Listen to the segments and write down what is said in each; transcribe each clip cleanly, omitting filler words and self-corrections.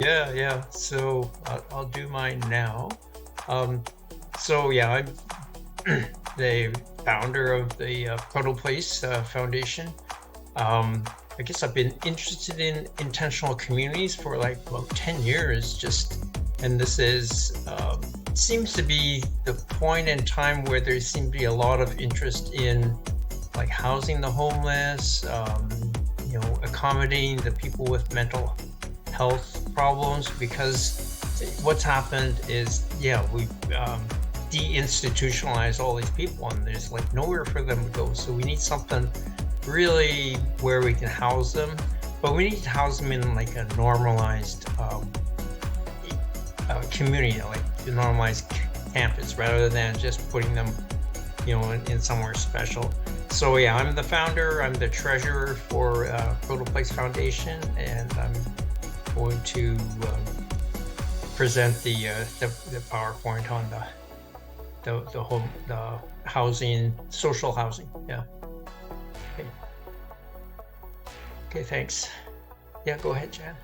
Yeah, yeah. So I'll do mine now. Um, so yeah, I'm the founder of the Proto Place Foundation. I guess I've been interested in intentional communities for like about 10 years, just, and this is seems to be the point in time where there seems to be a lot of interest in like housing the homeless, accommodating the people with mental health problems, because what's happened is, yeah, we deinstitutionalized all these people and there's like nowhere for them to go. So we need something really where we can house them, but we need to house them in like a normalized community, like a normalized campus, rather than just putting them, in somewhere special. So yeah, I'm the founder, I'm the treasurer for Proto Place Foundation, and I'm going to present the PowerPoint on the housing, social housing. Yeah. Okay. Okay. Thanks. Yeah. Go ahead, Jan.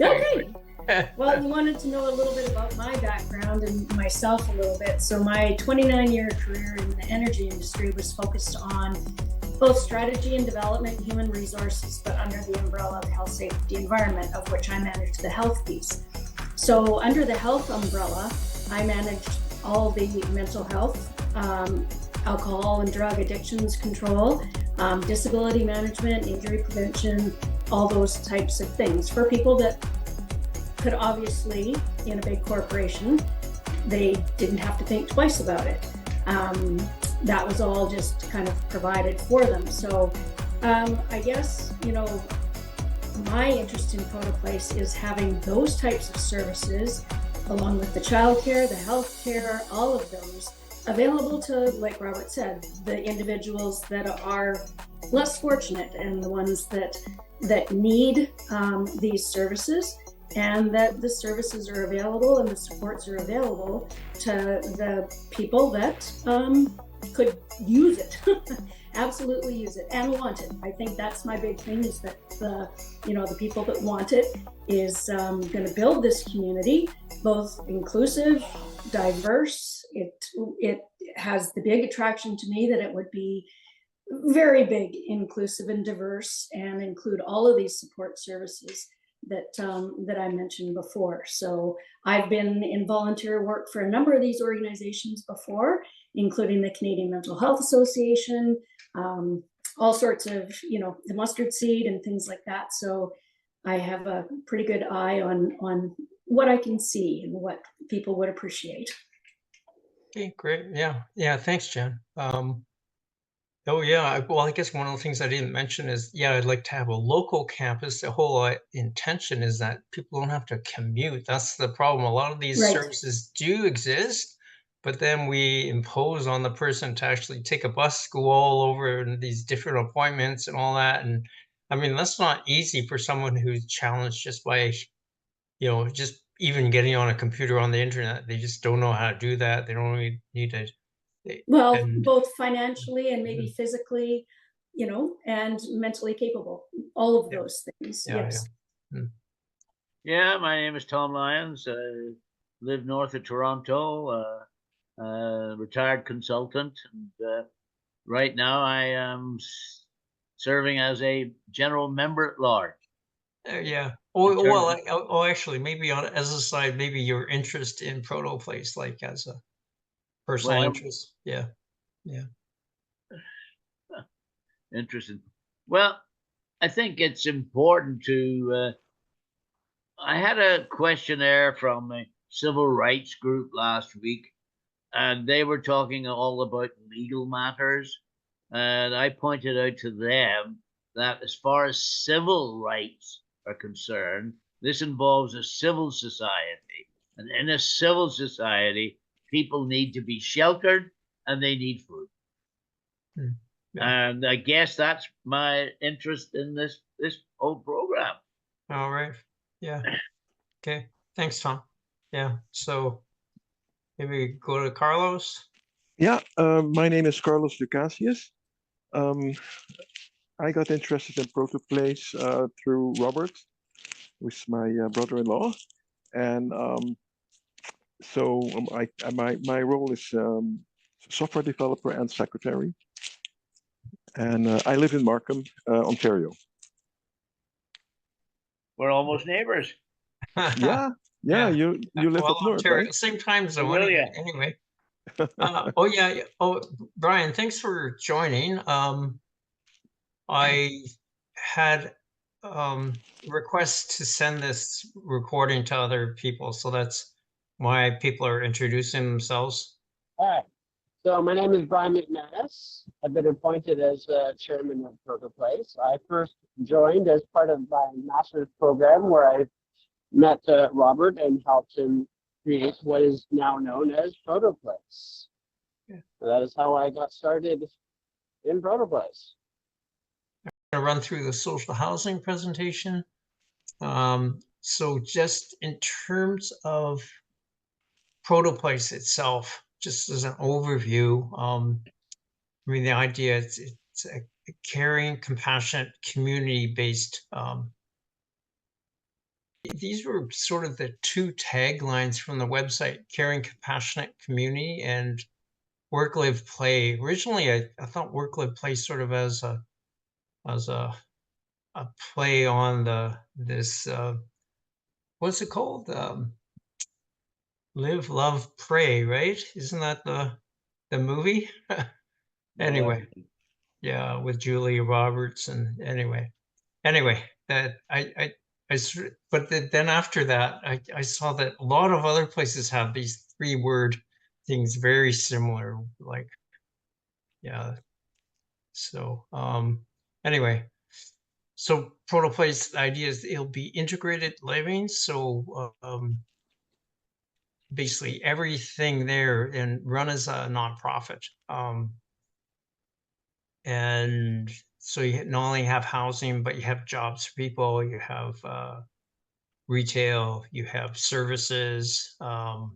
Okay. Well, you wanted to know a little bit about my background and myself a little bit. So my 29-year career in the energy industry was focused on both strategy and development, human resources, but under the umbrella of health, safety, environment, of which I managed the health piece. So under the health umbrella, I managed all the mental health, alcohol and drug addictions control, disability management, injury prevention, all those types of things for people that could obviously, in a big corporation, they didn't have to think twice about it. That was all just kind of provided for them. So I guess, my interest in Proto Place is having those types of services along with the childcare, the healthcare, all of those available to, like Robert said, the individuals that are less fortunate and the ones that need these services, and that the services are available and the supports are available to the people that could use it. Absolutely use it and want it. I think that's my big thing, is that the people that want it is going to build this community, both inclusive, diverse. It has the big attraction to me that it would be very big, inclusive and diverse, and include all of these support services that I mentioned before. So I've been in volunteer work for a number of these organizations before, including the Canadian Mental Health Association, all sorts of, the mustard seed and things like that. So I have a pretty good eye on what I can see and what people would appreciate. Okay, great. Yeah. Yeah. Thanks, Jen. Oh yeah. Well, I guess one of the things I didn't mention is, yeah, I'd like to have a local campus. The whole intention is that people don't have to commute. That's the problem. A lot of these Right. services do exist, but then we impose on the person to actually take a bus, go all over and these different appointments and all that. And I mean, that's not easy for someone who's challenged just by, just even getting on a computer on the internet. They just don't know how to do that. They don't really need to. Well, And both financially and maybe physically, and mentally capable, all of yeah, those things. yeah, Yes. yeah. Mm. Yeah, my name is Tom Lyons. I live north of Toronto, retired consultant. And right now I am serving as a general member at large. Yeah. Oh, well, Term, actually, maybe as a side, maybe your interest in Proto Place, like as a personal well, interest. Yeah. Yeah. interested. Well, I think it's important to. I had a questionnaire from a civil rights group last week, and they were talking all about legal matters. And I pointed out to them that as far as civil rights are concerned, this involves a civil society. And in a civil society, people need to be sheltered and they need food. Mm. Yeah. And I guess that's my interest in this whole program. All right. Yeah. Okay. Thanks, Tom. Yeah. So maybe go to Carlos. Yeah, my name is Carlos Lucasius. I got interested in Proto Place through Robert. with my brother-in-law, and so my role is software developer and secretary, and I live in Markham, Ontario. We're almost neighbors. Yeah, you live well, up north, Ontario, right? same time zone. Will ya? Anyway. Oh yeah. Oh, Brian, thanks for joining. I had requests to send this recording to other people, so that's why people are introducing themselves. All right. So my name is Brian McManus. I've been appointed as chairman of Proto Place. I first joined as part of my master's program where I met Robert and helped him create what is now known as Proto Place. Yeah. So that is how I got started in Proto Place. I'm going to run through the social housing presentation. So just in terms of Proto Place itself, just as an overview, I mean, the idea is it's a caring, compassionate, community-based. These were sort of the two taglines from the website: caring, compassionate, community, and work, live, play. Originally, I thought work, live, play sort of as a play on this what's it called? Live, love, pray, right? Isn't that the movie? Anyway, yeah, with Julia Roberts, and anyway, that but then after that, I saw that a lot of other places have these 3-word things very similar, like, yeah. So anyway, so Proto Place idea is it'll be integrated living. So basically everything there and run as a nonprofit. And so you not only have housing, but you have jobs for people, you have retail, you have services, and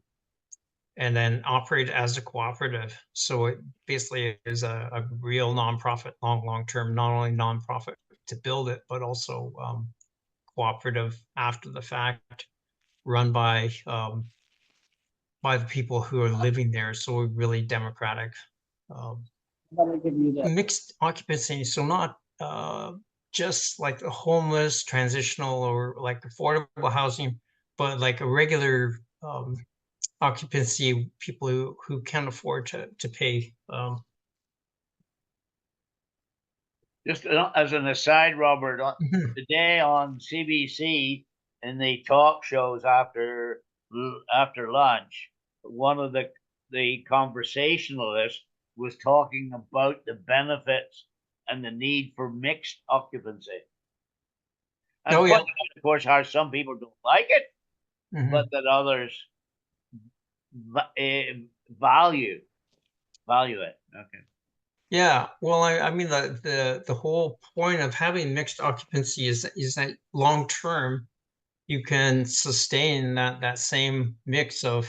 then operate as a cooperative. So it basically is a real nonprofit, long-term, not only nonprofit to build it, but also cooperative after the fact, run by the people who are living there. So really democratic. Mixed occupancy, so not just like the homeless, transitional, or like affordable housing, but like a regular occupancy, people who can't afford to pay. Just as an aside, Robert, today on CBC in the talk shows after lunch, one of the conversationalists was talking about the benefits and the need for mixed occupancy. And Oh, yeah. of course, how some people don't like it, but that others value it. Okay. Yeah, well, I mean the whole point of having mixed occupancy is that long term you can sustain that same mix of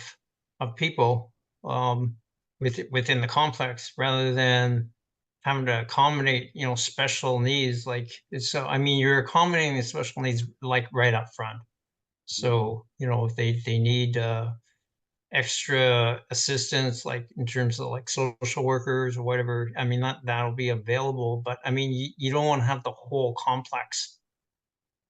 people within the complex, rather than having to accommodate special needs. Like, so I mean, you're accommodating the special needs like right up front. So if they need extra assistance, like in terms of like social workers or whatever, I mean, that'll be available. But I mean, you don't want to have the whole complex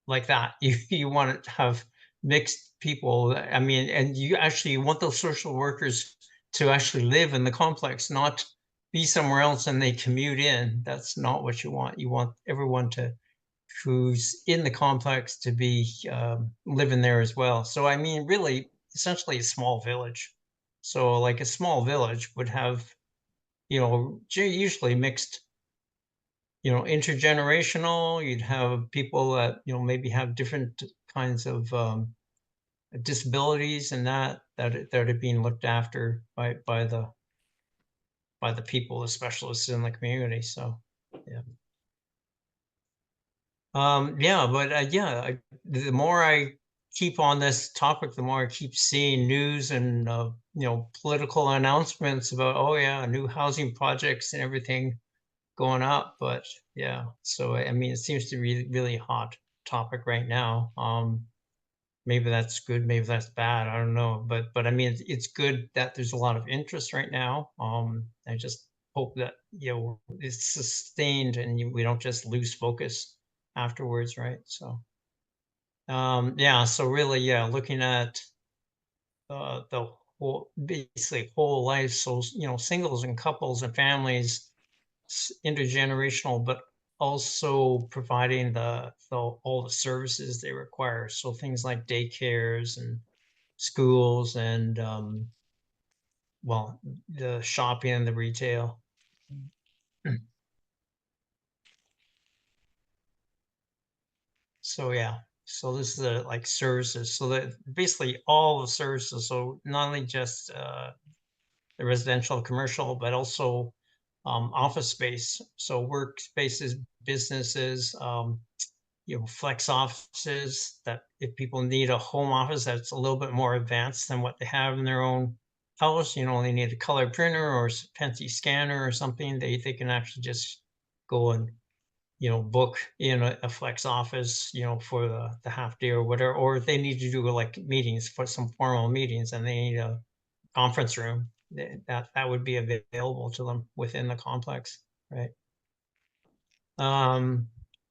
like that. You want to have mixed people. I mean, and you actually want those social workers to actually live in the complex, not be somewhere else and they commute in. That's not what you want. You want everyone who's in the complex to be living there as well. So I mean, really, essentially a small village. So like a small village would have, usually mixed, intergenerational. You'd have people that maybe have different kinds of disabilities, and that are being looked after by the people, the specialists in the community. So yeah. Yeah, but the more I keep on this topic, the more I keep seeing news and political announcements about, oh yeah, new housing projects and everything going up. But yeah, so I mean, it seems to be really hot topic right now. maybe that's good, maybe that's bad. I don't know, but I mean, it's good that there's a lot of interest right now. I just hope that it's sustained and we don't just lose focus afterwards, right? So yeah, so really, yeah, looking at the whole basically whole life, so singles and couples and families, intergenerational, but also providing the all the services they require. So things like daycares and schools and well, the shopping and the retail. So yeah, so this is the like services. So that basically all the services. So not only just the residential, commercial, but also office space. So workspaces, businesses, flex offices that if people need a home office that's a little bit more advanced than what they have in their own house, they need a color printer or fancy scanner or something, they can actually just go and, book in a flex office, for the half day or whatever, or if they need to do like meetings for some formal meetings and they need a conference room, that would be available to them within the complex, right?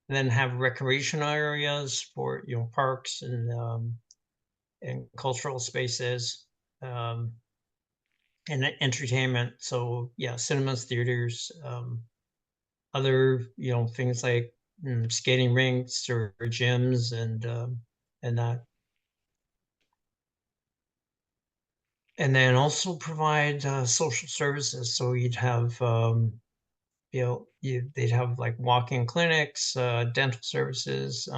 Then have recreational areas for parks and cultural spaces, and entertainment. So yeah, cinemas, theaters, other things like skating rinks or gyms and that. And then also provide social services. So you'd have they'd have like walk-in clinics, dental services.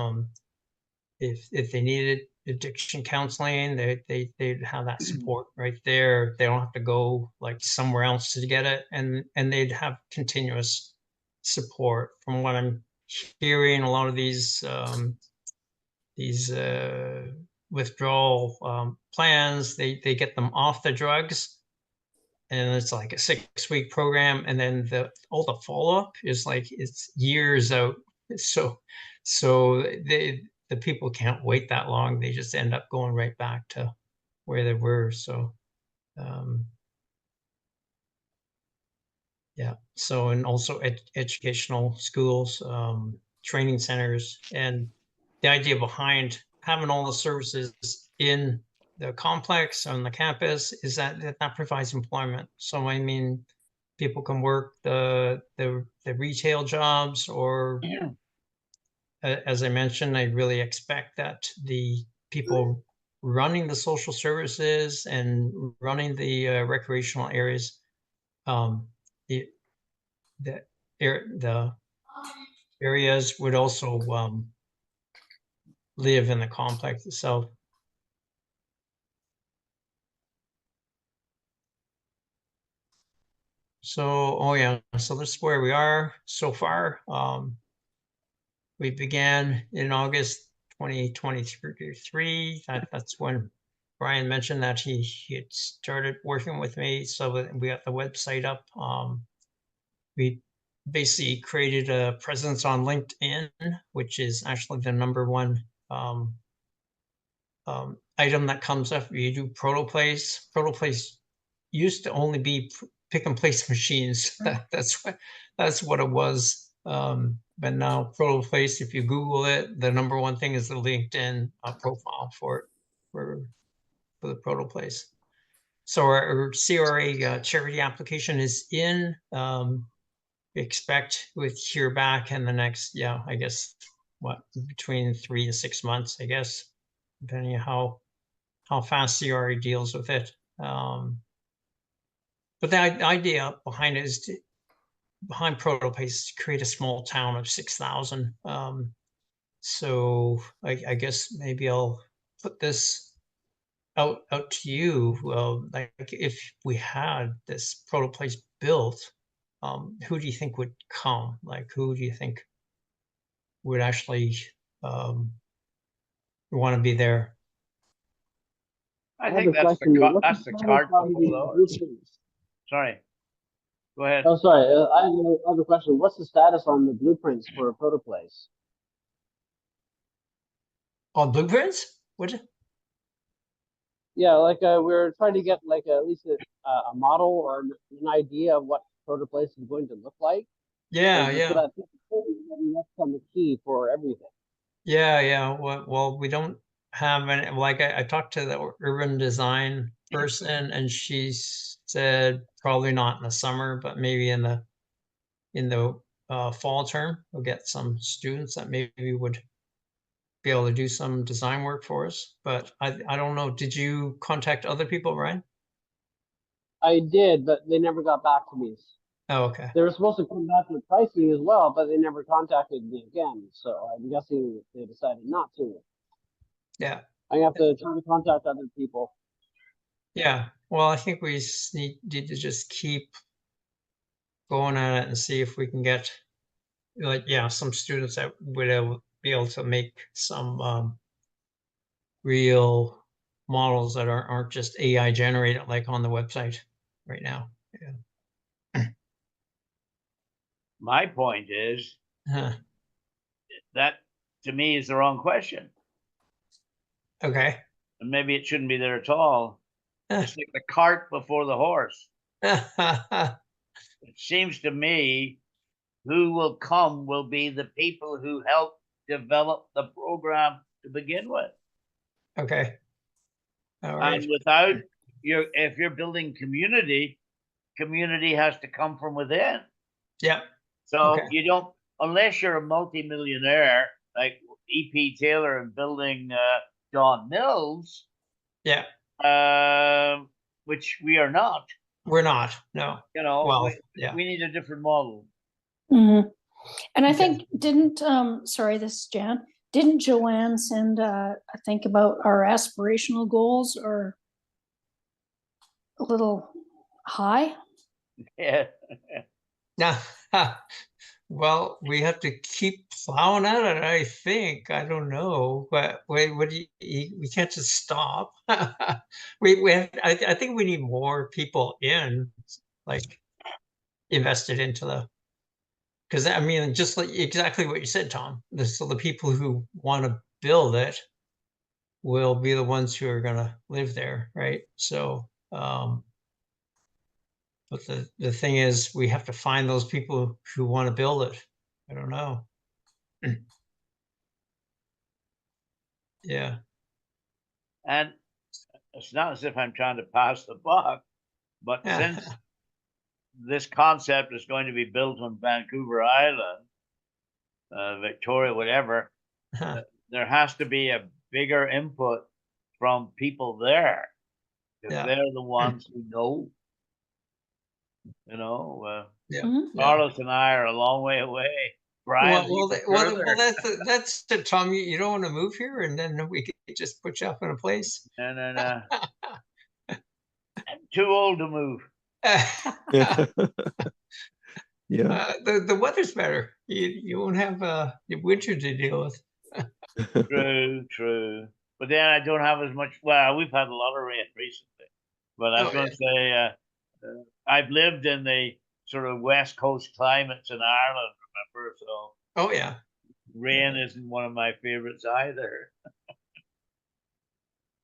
If they needed addiction counseling, they'd have that support right there. They don't have to go like somewhere else to get it, and they'd have continuous support. From what I'm hearing, a lot of these withdrawal plans, they get them off the drugs, and it's like a 6-week program, and then all the follow-up is like it's years out. So the people can't wait that long. They just end up going right back to where they were. So yeah. So, and also educational schools, training centers, and the idea behind having all the services in the complex on the campus is that provides employment. So I mean, people can work the retail jobs, or as I mentioned, I really expect that the people running the social services and running the recreational areas, the the the areas would also live in the complex itself. So, oh yeah, so this is where we are so far. We began in August 2023. That's when Brian mentioned that he had started working with me, so that we got the website up. We basically created a presence on LinkedIn, which is actually the #1 item that comes up. You do Proto Place. Proto Place used to only be pick and place machines. That's what it was. But now Proto Place, if you Google it, the #1 thing is the LinkedIn profile for the Proto Place. So our CRA charity application is in. We expect we'd hear back in the next, I guess, between 3 to 6 months, I guess, depending on how fast CRA deals with it. But the idea behind it is behind Proto Place to create a small town of 6,000. So I guess maybe I'll put this out to you. Like if we had this Proto Place built, who do you think would come? Like who do you think would actually want to be there? I I have think a question. that's the card for Florida. Sorry, go ahead. Oh, sorry. I have a question. What's the status on the blueprints for Proto Place? Oh, blueprints? What? Yeah, like we're trying to get like at least a model or an idea of what Proto Place is going to look like. Yeah, So yeah. that that's on the key for everything. Yeah. Well, we don't have any, like I talked to the urban design person and she said probably not in the summer, but maybe in the fall term, we'll get some students that maybe would be able to do some design work for us. But I don't know. Did you contact other people, Ryan? I did, but they never got back to me. Oh, okay. They were supposed to come back with pricing as well, but they never contacted me again. So I'm guessing they decided not to. Yeah. I have to try to contact other people. Yeah. Well, I think we need to just keep going at it and see if we can get like, yeah, some students that would be able to make some real models that aren't just AI generated like on the website right now. Yeah. My point is Huh. that to me is the wrong question. Okay. And maybe it shouldn't be there at all. It's like the cart before the horse. It seems to me who will come will be the people who help develop the program to begin with. Okay. All right. And without if you're building community has to come from within. Yep. So Okay. you don't, unless you're a multimillionaire like E.P. Taylor and building Don Mills. Yeah. Which we are not. We're not. No. You know, well, we need a different model. Mm-hmm. And I think sorry, this is Jan. Didn't Joanne send I think about our aspirational goals are a little high? Yeah. Now, well, we have to keep plowing at it, I think. I don't know, but what do we can't just stop. we have, I think we need more people like invested into because I mean, just like exactly what you said, Tom. So the people who want to build it will be the ones who are going to live there, right? So, but the thing is, we have to find those people who want to build it. I don't know. Yeah. And it's not as if I'm trying to pass the buck, but since this concept is going to be built on Vancouver Island, Victoria, whatever, there has to be a bigger input from people there. Because they're the ones who know. You know, Carlos and I are a long way away. Brian, that's it, Tom. You don't want to move here, and then we could just put you up in a place. No. I'm too old to move. Yeah. The weather's better. You won't have winter to deal with. True. But then I don't have as much. Well, we've had a lot of rain recently. But I was going to say, I've lived in the sort of West Coast climates in Ireland, remember? So. Oh yeah. Rain isn't one of my favorites either.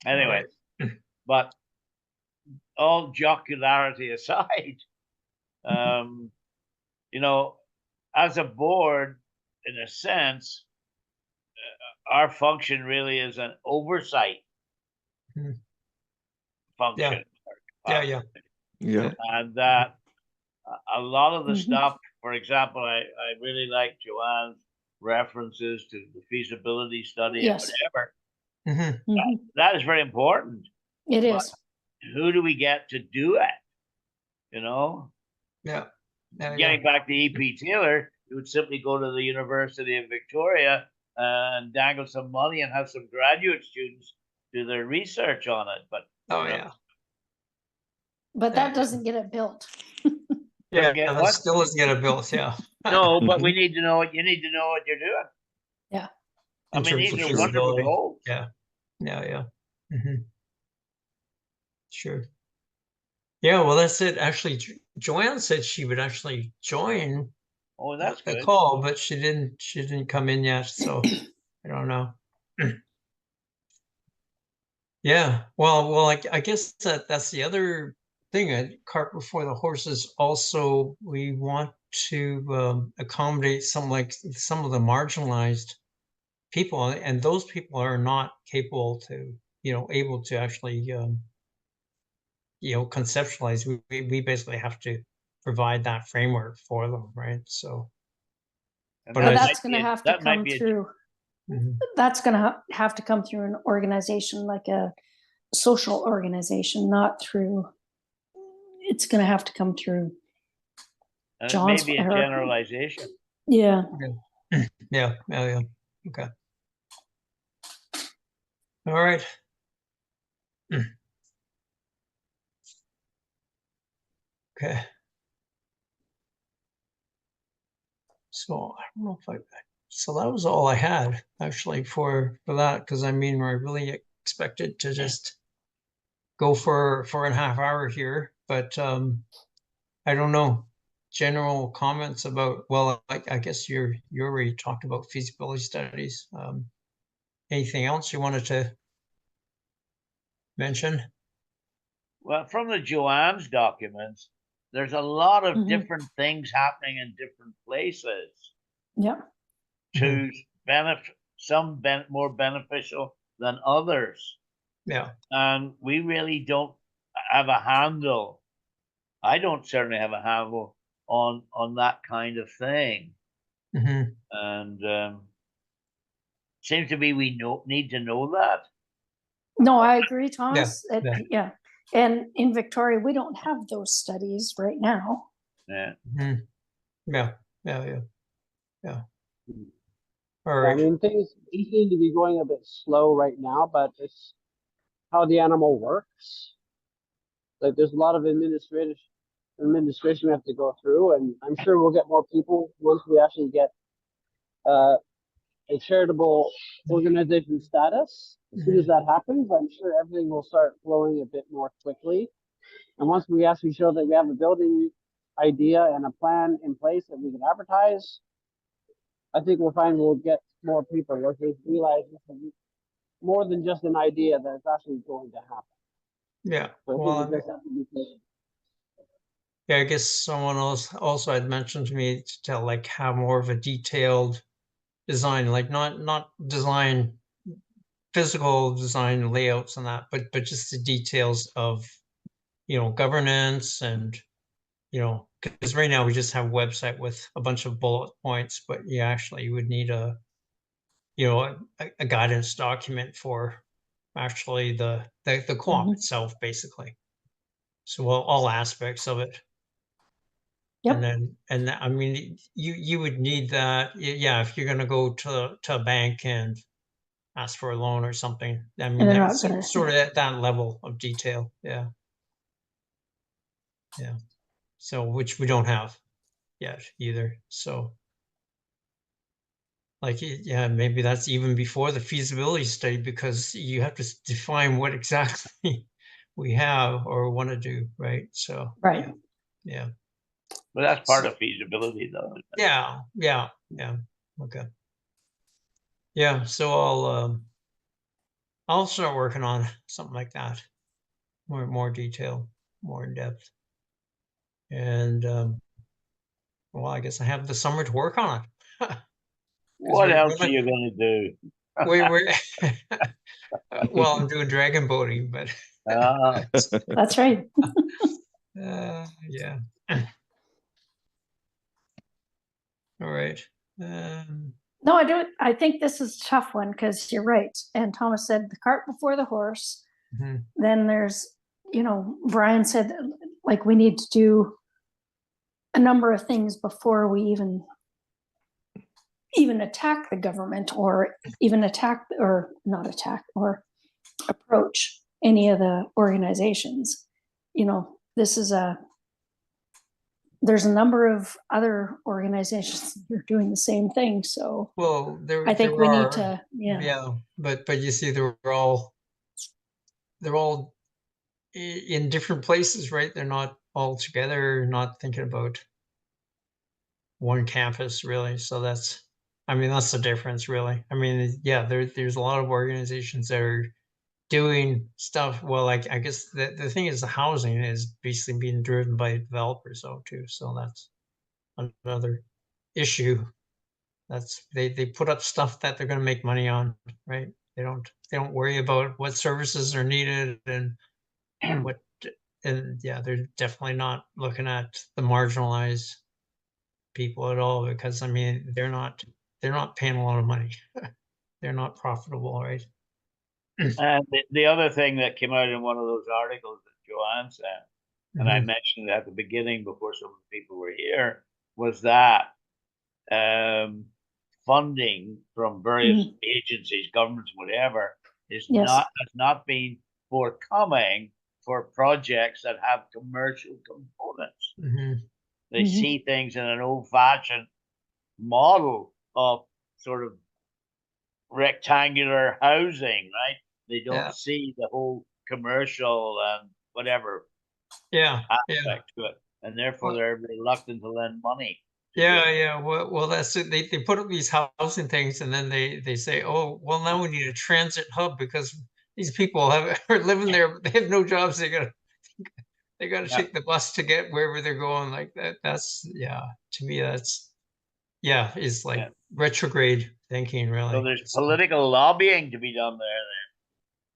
Anyway, but all jocularity aside, you know, as a board, in a sense, our function really is an oversight function. Yeah. And that a lot of the stuff, for example, I really like Joanne's references to the feasibility study and whatever. That is very important. It is. Who do we get to do it? You know? Yeah. Getting back to E.P. Taylor, you would simply go to the University of Victoria and dangle some money and have some graduate students do their research on it. But but that doesn't get it built. That still doesn't get it built. Yeah. No, but we need to know what you need to know what you're doing. Yeah. I mean, these are wonderful goals. Yeah. Sure. Yeah, well, that's it. Actually, Joanne said she would actually join that's the good. call, but she didn't come in yet, so I don't know. Yeah. Well, I guess that's the other thing. A cart before the horse is also we want to accommodate some of the marginalized people, and those people are not capable to, able to actually, conceptualize. We basically have to provide that framework for them, right? So, And but But I, that's going to have to that might come be a, through. Mhm. That's going to have to come through an organization like a social organization, not through. It's going to have to come through and it may John's. be a generalization. Yeah. Yeah, yeah. Okay. All right. Okay. So I don't know if so that was all I had actually for that, because I mean, I really expected to just go for a half hour here, but I don't know. General comments about, well, I guess you already talked about feasibility studies. Anything else you wanted to mention? Well, from the Joanne's documents, there's a lot of Mhm. different things happening in different places Yeah. to benefit some more beneficial than others. Yeah. And we really don't have a handle. I don't certainly have a handle on that kind of thing. Hmm. And seems to be we need to know that. No, I agree, Yeah. Thomas. Yeah. Yeah. And in Victoria, we don't have those studies right now. Yeah. Mhm. Yeah. Yeah. Yeah. Yeah. All I right. mean, things seem to be going a bit slow right now, but it's how the animal works. Like there's a lot of administration we have to go through, and I'm sure we'll get more people once we actually get uh, a charitable organization status. As soon as that happens, I'm sure everything will start flowing a bit more quickly. And once we actually show that we have a building idea and a plan in place that we can advertise, I think we'll find we'll get more people working, realize this is more than just an idea that it's actually going to happen. Yeah. So I think Well, we just have to be patient. yeah, I guess someone else also had mentioned to me to like have more of a detailed design, like not design, physical design layouts and that, but just the details of, governance and, because right now we just have a website with a bunch of bullet points, but you would need a guidance document for actually the co-op Mhm. itself, basically. So all aspects of it. Yep. And I mean, you would need that, yeah, if you're gonna go to a bank and ask for a loan or something. I mean, And they're not that's going to. sort of at that level of detail. Yeah. Yeah. So, which we don't have yet either. So, like, yeah, maybe that's even before the feasibility study, because you have to define what exactly we have or want to do, right? So, Right. yeah. But that's part of feasibility, though. Yeah. Yeah. Yeah. Okay. Yeah. So I'll start working on something like that, more detail, more in depth. And well, I guess I have the summer to work on it. Because What else are you going to do? we're well, I'm doing dragon boating, but That's right. yeah. All right. Um, No, I do. I think this is a tough one because you're right. And Thomas said the cart before the horse. mhm. Then there's, Brian said like we need to do a number of things before we even attack the government or even attack or not attack or approach any of the organizations. This is there's a number of other organizations that are doing the same thing. So Well, I think there we need are, to, yeah, but you see, they're all in different places, right? They're not all together, not thinking about one campus really. So I mean, that's the difference really. I mean, yeah, there's a lot of organizations that are doing stuff. Well, like I guess the thing is the housing is basically being driven by developers though too. So that's another issue. That's they put up stuff that they're going to make money on, right? They don't worry about what services are needed and what, and yeah, they're definitely not looking at the marginalized people at all, because I mean they're not paying a lot of money. They're not profitable, right? And the other thing that came out in one of those articles that Joanne sent, and I Mhm. mentioned it at the beginning before some of the people were here, was that funding from various agencies, governments, whatever, Yes. has not been forthcoming for projects that have commercial components. Mhm. They see things in an old-fashioned model of sort of rectangular housing, right? They don't Yeah. see the whole commercial and whatever Yeah. aspect to it, and therefore Well, they're reluctant to lend money. yeah. Well, that's it. They put up these housing things, and then they say, oh, well, now we need a transit hub because these people are living there. They have no jobs. They gotta Yeah. take the bus to get wherever they're going. Like that. That's, yeah. To me, that's, yeah, is like Yeah. retrograde thinking, So really. there's political lobbying to be done there.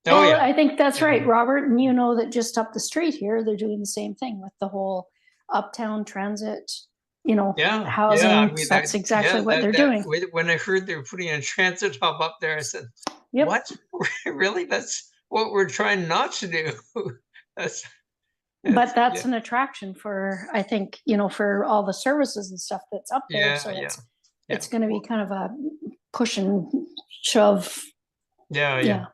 Oh Well, yeah. I think that's Yeah. right, Robert. And you know that just up the street here, they're doing the same thing with the whole uptown transit, Yeah. housing. I mean, That's exactly what they're doing. when I heard they were putting a transit hub up there, I said, Yep. what? Really? That's what we're trying not to do. That's, But that's yeah. an attraction for, I think, for all the services and stuff that's up there. So it's going to be kind of a push and shove. Yeah.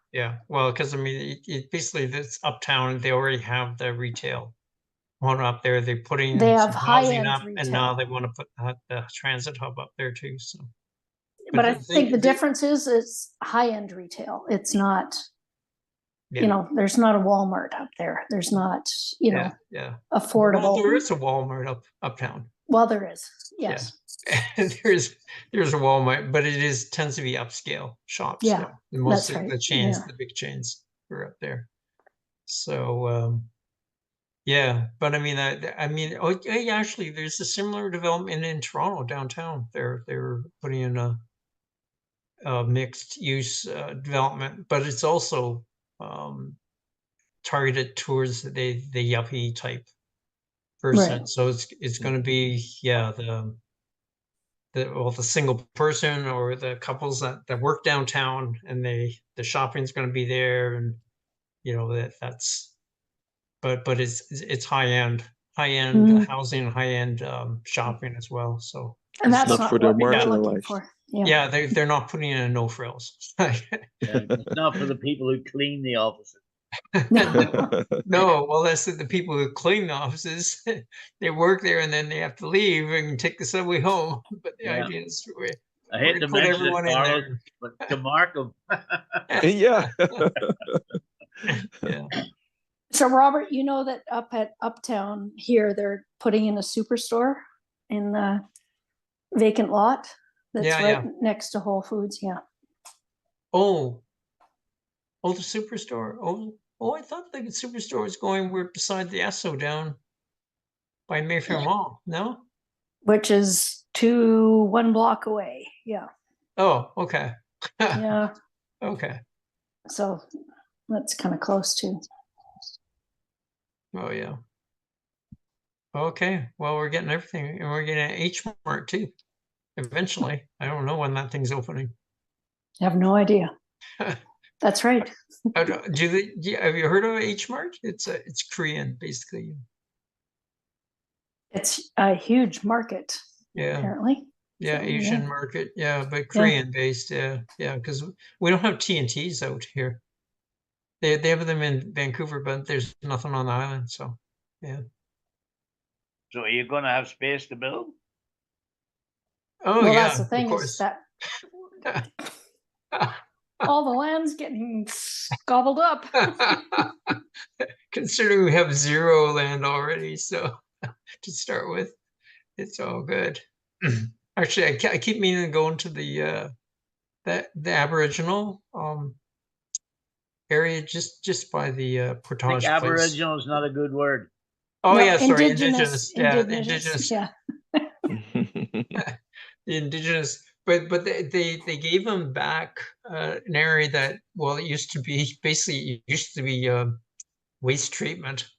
Well, because I mean, it basically this uptown, they already have the retail one up there. They're putting They have some housing high-end up, and now retail. they want to put the transit hub up there too. So, But I think the difference is it's high-end retail. It's not, there's not a Walmart up there. There's not, affordable. Well, there is a Walmart uptown. Well, there is, yes. There's a Walmart, but it tends to be upscale shops. Yeah, most that's of the right. chains, Yeah. the big chains, are up there. So yeah, but I mean, oh yeah, actually, there's a similar development in Toronto downtown. They're putting in a mixed use development, but it's also targeted towards the yuppie type person. Right. So it's going to be, yeah, the single person or the couples that work downtown, and the shopping's going to be there, and that's, but it's high end housing, high end shopping as well. So, and that's not not for the what we're looking marginalized. for. yeah, they're not putting in a no frills. It's not for the people who clean the offices. No, well, that's the people who clean the offices. They work there and then they have to leave and take the subway home. But the Yeah. idea is I we're hate gonna to put mention it, everyone in Carl, there. but to Markham. Yeah. Yeah. So, Robert, you know that up at Uptown here, they're putting in a superstore in the vacant lot that's right next to Whole Foods. Yeah. Oh, the superstore. I thought the superstore was going where beside the Esso down by Mayfair Mall. No? Which is 1 block away. Yeah. Oh, okay. Yeah. Okay. So that's kind of close too. Oh yeah. Okay. Well, we're getting everything, and we're getting an H Mart too. Eventually, I don't know when that thing's opening. I have no idea. That's right. Have you heard of H Mart? It's Korean, basically. It's a huge market. Yeah. Apparently. Yeah, So, Asian market. Yeah, but Korean based. Yeah, because we don't have TNTs out here. They have them in Vancouver, but there's nothing on the island. So, yeah. So are you going to have space to build? Oh well, yeah, that's the thing of is course. that all the land's getting gobbled up. Considering we have zero land already, so to start with, it's all good. Actually, I keep meaning to go into the Aboriginal area just by the I think Portage Place. Aboriginal is not a good word. Oh No, yeah, sorry, indigenous, indigenous. Yeah, the indigenous, indigenous. yeah. The indigenous, but they gave them back an area that, well, it used to be basically, it used to be waste treatment,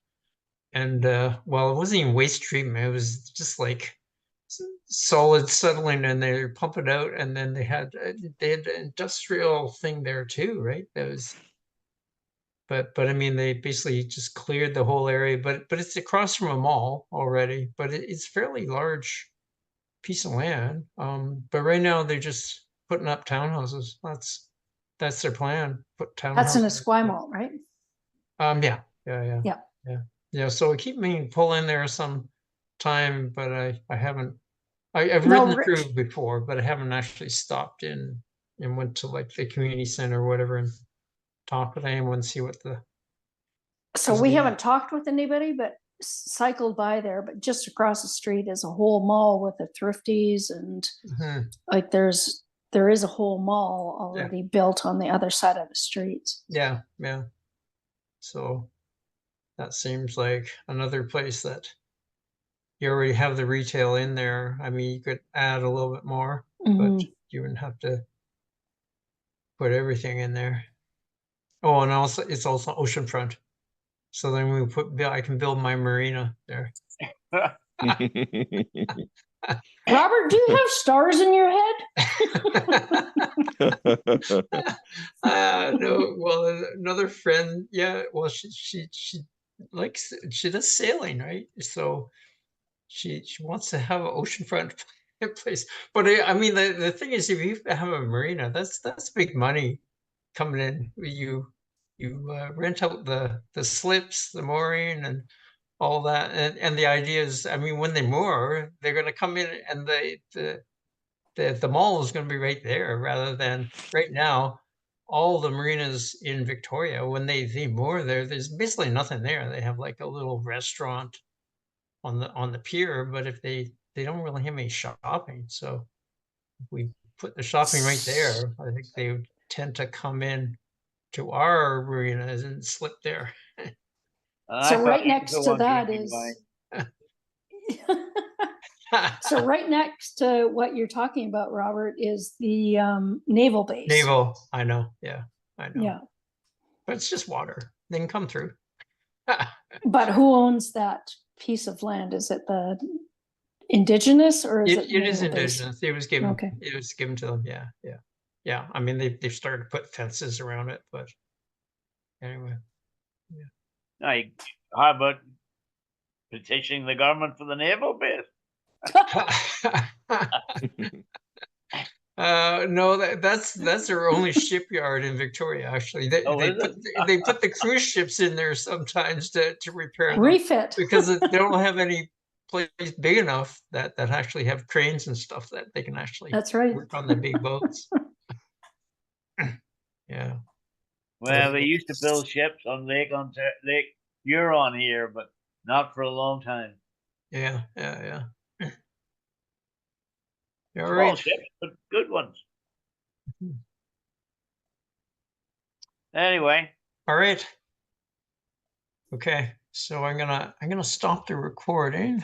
and well, it wasn't even waste treatment, it was just like solid settling, and they pump it out, and then they had the industrial thing there too, right? That was, but I mean, they basically just cleared the whole area, but it's across from a mall already, but it's fairly large piece of land. But right now they're just putting up townhouses. That's their plan. Put That's in townhouses. Esquimalt, right? Yeah, yeah. Yeah. Yeah. So it keep me pull in there some time, but I haven't. I've No, ridden Rich. through before, but I haven't actually stopped in and went to like the community center or whatever and talked with anyone, see what the. So we haven't talked with anybody, but cycled by there. But just across the street is a whole mall with the Thrifties, and Mhm. like there is a whole mall already built on the other side of the street. Yeah. So that seems like another place that you already have the retail in there. I mean, you could add a little bit more, but you wouldn't have to put everything in there. Oh, and also it's also oceanfront. So then I can build my marina there. Robert, do you have stars in your head? No, well, another friend, yeah, well, she likes, she does sailing, right? So she wants to have an oceanfront place. But I mean, the thing is, if you have a marina, that's big money coming in. You rent out the slips, the mooring, and all that. And the idea is, I mean, when they moor, they're going to come in, and the mall is going to be right there, rather than right now. All the marinas in Victoria, when they moor there, there's basically nothing there. They have like a little restaurant on the pier, but if they don't really have any shopping, so if we put the shopping right there, I think they would tend to come in to our marinas and slip there. So right next to that is so right next to what you're talking about, Robert, is the naval base. Naval, I know, yeah, I know. Yeah. But it's just water. They can come through. But who owns that piece of land? Is it the indigenous, or is it It is naval base? indigenous. It was given. Okay. It was given to them. Yeah. I mean, they've started to put fences around it, but anyway. How about petitioning the government for the naval base? No, that's their only shipyard in Victoria. Actually, they put the cruise ships in there sometimes to repair them, refit, because they don't have any place big enough that actually have cranes and stuff that they can actually that's right, work on the big boats. Yeah. Well, they used to build ships on Lake Huron here, but not for a long time. Yeah. All Small right. ships, but good ones. Anyway. All right. Okay. So I'm gonna stop the recording.